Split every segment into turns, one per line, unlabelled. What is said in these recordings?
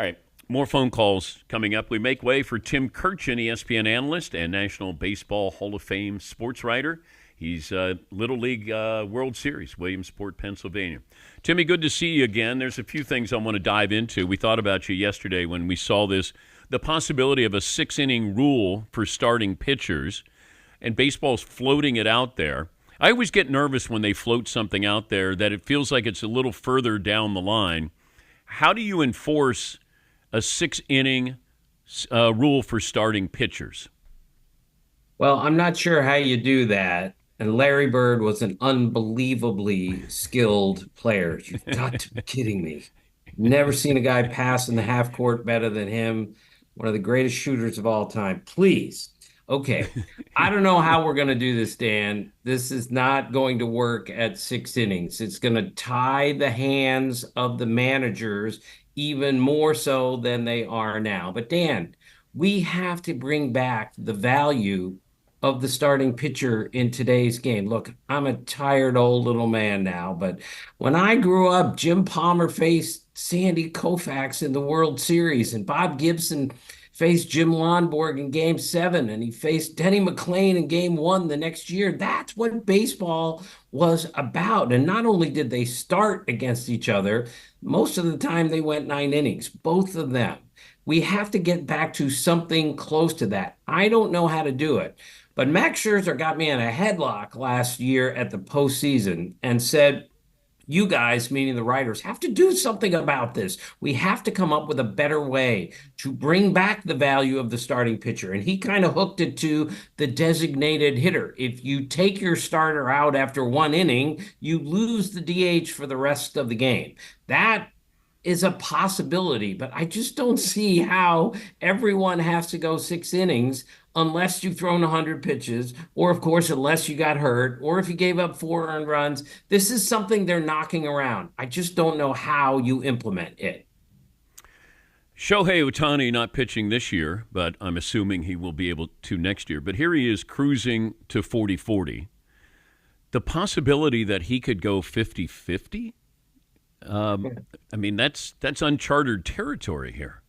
All right, more phone calls coming up. We make way for Tim Kurkjian, ESPN analyst and National Baseball Hall of Fame sports writer. He's Little League World Series, Williamsport, Pennsylvania. Timmy, good to see you again. There's a few things I want to dive into. We thought about you yesterday when we saw the possibility of a 6-inning rule for starting pitchers, and baseball's floating it out there. I always get nervous when they float something out there that it feels like it's a little further down the line. How do you enforce a 6-inning rule for starting pitchers?
Well, I'm not sure how you do that. And Larry Bird was an unbelievably skilled player. You've got to be kidding me. Never seen a guy pass in the half court better than him. One of the greatest shooters of all time. Please. Okay. I don't know how we're going to do this, Dan. This is not going to work at 6 innings. It's going to tie the hands of the managers even more so than they are now. But Dan, we have to bring back the value of the starting pitcher in today's game. Look, I'm a tired old little man now, but when I grew up, Jim Palmer faced Sandy Koufax in the World Series, and Bob Gibson faced Jim Lonborg in Game 7, and he faced Denny McLain in Game 1 the next year. That's what baseball was about. And not only did they start against each other, most of the time they went 9 innings, both of them. We have to get back to something close to that. I don't know how to do it. But Max Scherzer got me in a headlock last year at the postseason and said, you guys, meaning the writers, have to do something about this. We have to come up with a better way to bring back the value of the starting pitcher. And he kind of hooked it to the designated hitter. If you take your starter out after 1 inning, you lose the DH for the rest of the game. That is a possibility, but I just don't see how everyone has to go 6 innings unless you've thrown 100 pitches, or of course, unless you got hurt, or if you gave up 4 earned runs. This is something they're knocking around. I just don't know how you implement it.
Shohei Ohtani not pitching this year, but I'm assuming he will be able to next year. But here he is cruising to 40-40. The possibility that he could go 50-50? I mean, that's uncharted territory here.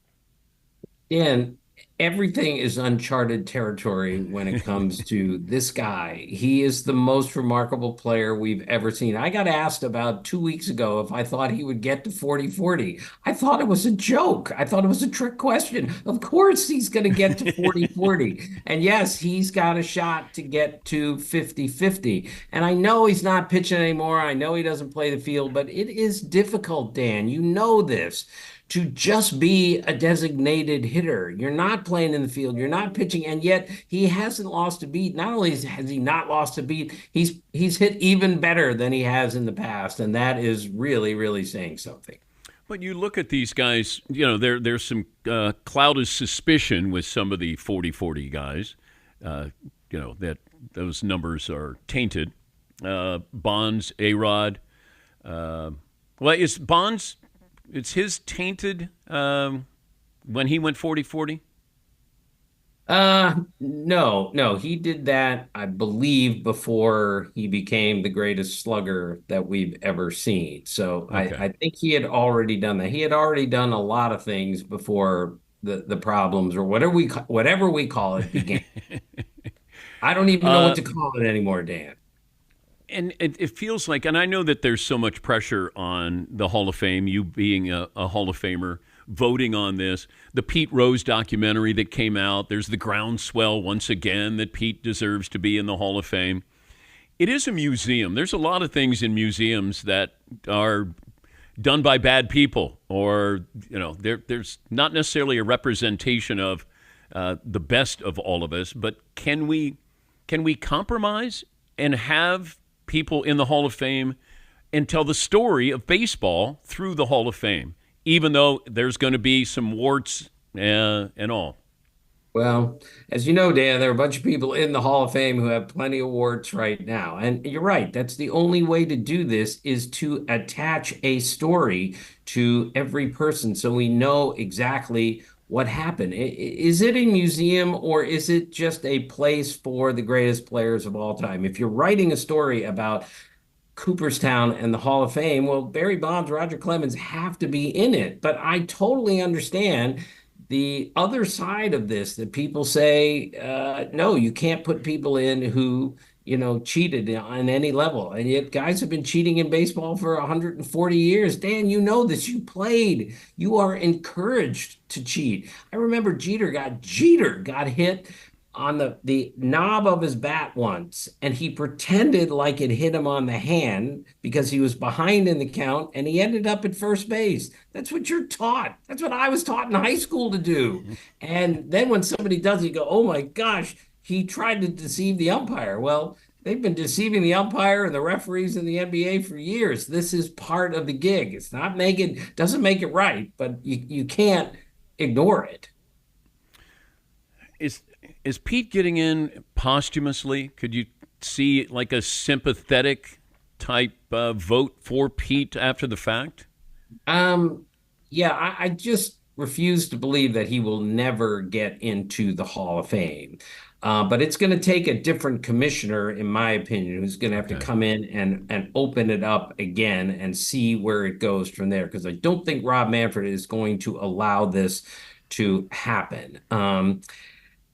And everything is uncharted territory when it comes to this guy. He is the most remarkable player we've ever seen. I got asked about 2 weeks ago if I thought he would get to 40-40. I thought it was a joke. I thought it was a trick question. Of course he's going to get to 40-40. And yes, he's got a shot to get to 50-50. And I know he's not pitching anymore. I know he doesn't play the field, but it is difficult, Dan. You know this, to just be a designated hitter. You're not playing in the field, you're not pitching, and yet he hasn't lost a beat. Not only has he not lost a beat, he's hit even better than he has in the past, and that is really, really saying something.
But you look at these guys, there's some cloud of suspicion with some of the 40-40 guys, that those numbers are tainted. Bonds, A-Rod. Is Bonds, it's his tainted when he went 40-40?
No, he did that, I believe, before he became the greatest slugger that we've ever seen. So
Okay.
I think he had already done that. He had already done a lot of things before the problems, or whatever we call it, began. I don't even know what
uh,
to call it anymore, Dan.
and it feels like, and I know that there's so much pressure on the Hall of Fame, you being a Hall of Famer, voting on this. The Pete Rose documentary that came out, there's the groundswell once again that Pete deserves to be in the Hall of Fame. It is a museum. There's a lot of things in museums that are done by bad people, or there's not necessarily a representation of the best of all of us. But can we compromise and have people in the Hall of Fame and tell the story of baseball through the Hall of Fame, even though there's going to be some warts and all?
Well, as you know, Dan, there are a bunch of people in the Hall of Fame who have plenty of warts right now. And you're right. That's the only way to do this, is to attach a story to every person so we know exactly what happened. Is it a museum, or is it just a place for the greatest players of all time? If you're writing a story about Cooperstown and the Hall of Fame. Well, Barry Bonds, Roger Clemens have to be in it. But I totally understand the other side of this that people say, no, you can't put people in who, cheated on any level. And yet guys have been cheating in baseball for 140 years. Dan, you know this. You played. You are encouraged to cheat. I remember Jeter got hit on the knob of his bat once, and he pretended like it hit him on the hand because he was behind in the count, and he ended up at first base. That's what you're taught. That's what I was taught in high school to do. And then when somebody does it, you go, "Oh my gosh, he tried to deceive the umpire." Well, they've been deceiving the umpire and the referees in the NBA for years. This is part of the gig. It's not making doesn't make it right, but you can't ignore it.
Is Pete getting in posthumously? Could you see like a sympathetic type vote for Pete after the fact?
Um, yeah, I just refuse to believe that he will never get into the Hall of Fame. But it's going to take a different commissioner, in my opinion, who's going to have to
Okay.
come in and open it up again and see where it goes from there. Because I don't think Rob Manfred is going to allow this to happen.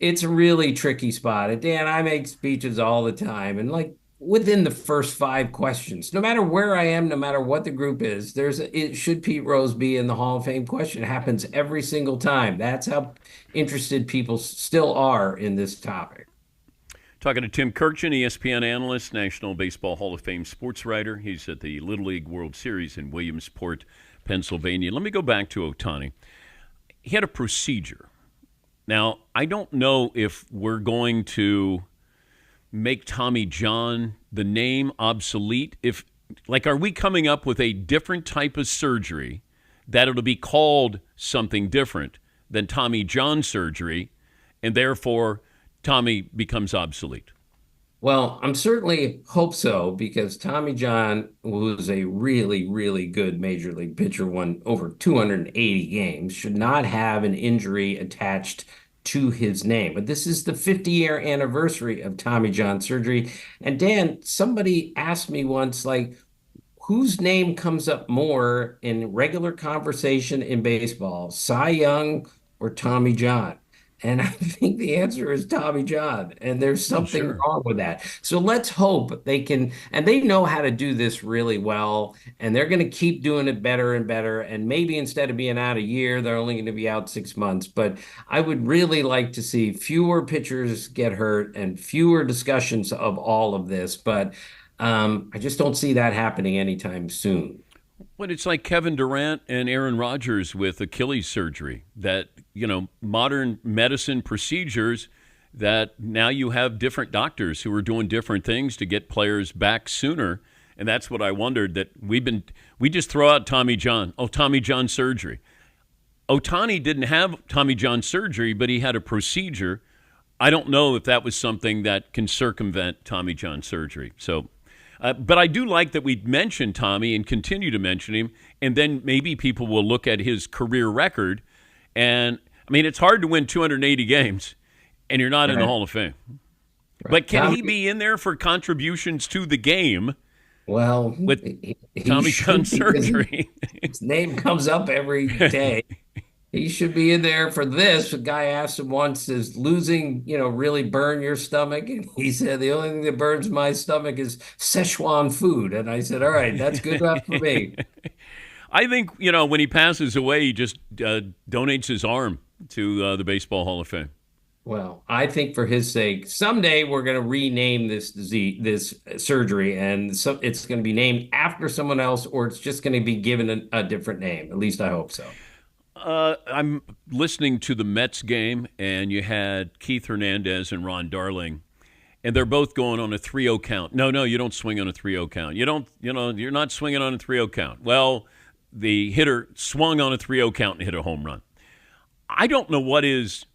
It's a really tricky spot. And Dan, I make speeches all the time, and like within the first five questions, no matter where I am, no matter what the group is, it should Pete Rose be in the Hall of Fame question. It happens every single time. That's how interested people still are in this topic.
Talking to Tim Kurkjian, ESPN analyst, National Baseball Hall of Fame sports writer. He's at the Little League World Series in Williamsport, Pennsylvania. Let me go back to Ohtani. He had a procedure. Now, I don't know if we're going to make Tommy John the name obsolete. If like, are we coming up with a different type of surgery that it'll be called something different than Tommy John surgery, and therefore Tommy becomes obsolete?
Well, I'm certainly hope so because Tommy John was a really, really good major league pitcher, won over 280 games, should not have an injury attached to his name. But this is the 50-year anniversary of Tommy John surgery. And Dan, somebody asked me once, like, whose name comes up more in regular conversation in baseball, Cy Young or Tommy John? And I think the answer is Tommy John. And there's
Oh,
something
sure.
wrong with that. So let's hope they can, and they know how to do this really well. And they're going to keep doing it better and better. And maybe instead of being out a year, they're only going to be out 6 months. But I would really like to see fewer pitchers get hurt and fewer discussions of all of this. But I just don't see that happening anytime soon.
But it's like Kevin Durant and Aaron Rodgers with Achilles surgery, that, modern medicine procedures, that now you have different doctors who are doing different things to get players back sooner. And that's what I wondered, that we just throw out Tommy John. Oh, Tommy John surgery. Ohtani didn't have Tommy John surgery, but he had a procedure. I don't know if that was something that can circumvent Tommy John surgery. So, but I do like that we mention Tommy and continue to mention him, and then maybe people will look at his career record. And I mean, it's hard to win 280 games, and you're not in the
Right.
Hall of Fame. But
Right.
can he
Tommy,
be in there for contributions to the game
well,
with
he
Tommy John
should be because
surgery?
his name comes up every day. He should be in there for this. A guy asked him once, "Does losing, really burn your stomach?" And he said, "The only thing that burns my stomach is Szechuan food." And I said, "All right, that's good enough for me."
I think, when he passes away, he just donates his arm to the Baseball Hall of Fame.
Well, I think for his sake, someday we're going to rename this disease, this surgery, and so it's going to be named after someone else, or it's just going to be given a different name. At least I hope so.
I'm listening to the Mets game, and you had Keith Hernandez and Ron Darling, and they're both going on a 3-0 count. No, no, you don't swing on a 3-0 count. You don't, you're not swinging on a 3-0 count. Well, the hitter swung on a 3-0 count and hit a home run. I don't know what is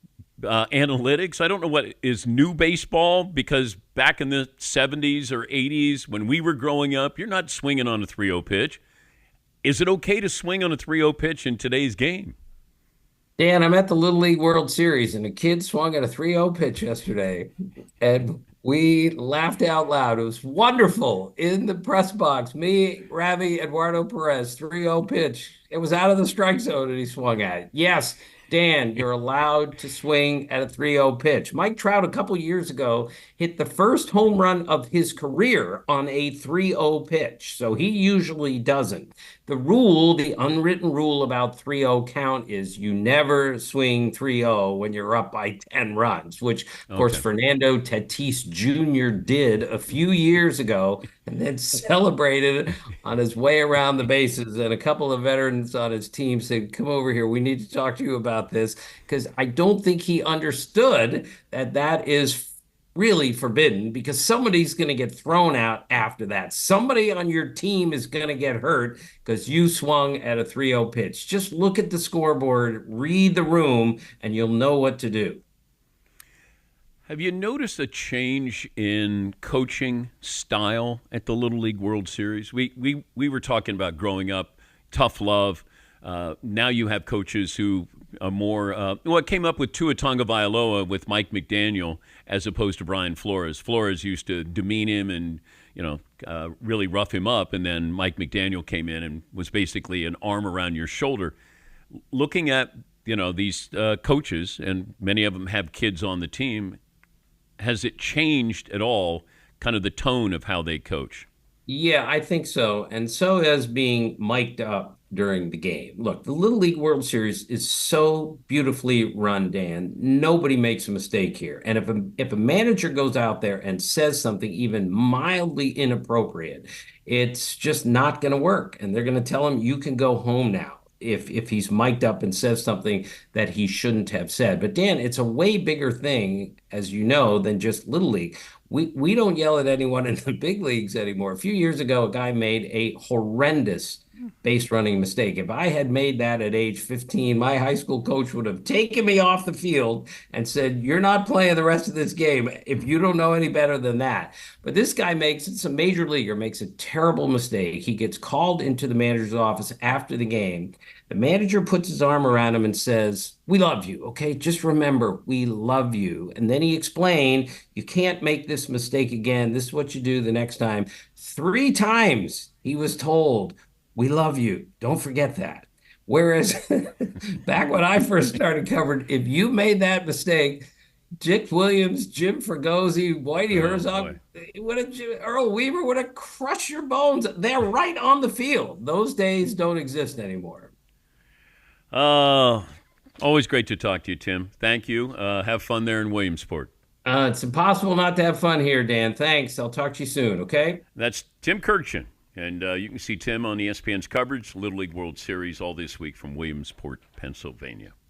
analytics. I don't know what is new baseball, because back in the 70s or 80s when we were growing up, you're not swinging on a 3-0 pitch. Is it okay to swing on a 3-0 pitch in today's game?
Dan, I'm at the Little League World Series, and a kid swung at a 3-0 pitch yesterday. And We laughed out loud. It was wonderful in the press box. Me, Ravi, Eduardo Perez, 3-0 pitch. It was out of the strike zone and he swung at it. Yes, Dan, you're allowed to swing at a 3-0 pitch. Mike Trout, a couple years ago, hit the first home run of his career on a 3-0 pitch. So he usually doesn't. The rule, the unwritten rule about 3-0 count is you never swing 3-0 when you're up by 10 runs, which of course,
Okay.
Fernando Tatis Jr. did a few years ago and then celebrated on his way around the bases. And a couple of veterans on his team said, "Come over here. We need to talk to you about this." Because I don't think he understood that that is really forbidden because somebody's going to get thrown out after that. Somebody on your team is going to get hurt because you swung at a 3-0 pitch. Just look at the scoreboard, read the room, and you'll know what to do.
Have you noticed a change in coaching style at the Little League World Series? We were talking about growing up, tough love. Now you have coaches who are more. Well, it came up with Tua Tagovailoa with Mike McDaniel as opposed to Brian Flores. Flores used to demean him and really rough him up, and then Mike McDaniel came in and was basically an arm around your shoulder. Looking at these coaches, and many of them have kids on the team, has it changed at all, kind of the tone of how they coach?
Yeah, I think so. And so has being mic'd up during the game. Look, the Little League World Series is so beautifully run, Dan. Nobody makes a mistake here. And if a manager goes out there and says something even mildly inappropriate, it's just not going to work. And they're going to tell him you can go home now. If he's mic'd up and says something that he shouldn't have said. But Dan, it's a way bigger thing, as you know, than just Little League. We don't yell at anyone in the big leagues anymore. A few years ago, a guy made a horrendous base running mistake. If I had made that at age 15, my high school coach would have taken me off the field and said, "You're not playing the rest of this game if you don't know any better than that." But this guy it's a major leaguer, makes a terrible mistake. He gets called into the manager's office after the game. The manager puts his arm around him and says, "We love you, okay? Just remember, we love you." And then he explained, "You can't make this mistake again. This is what you do the next time." 3 times he was told, "We love you. Don't forget that." Whereas back when I first started covering, if you made that mistake, Dick Williams, Jim Fregosi, Whitey
Oh
Herzog,
boy.
Earl Weaver would have crushed your bones. They're right on the field. Those days don't exist anymore.
Uh, Always great to talk to you, Tim. Thank you. Have fun there in Williamsport.
It's impossible not to have fun here, Dan. Thanks. I'll talk to you soon, okay?
That's Tim Kurkjian. And you can see Tim on ESPN's coverage, Little League World Series, all this week from Williamsport, Pennsylvania.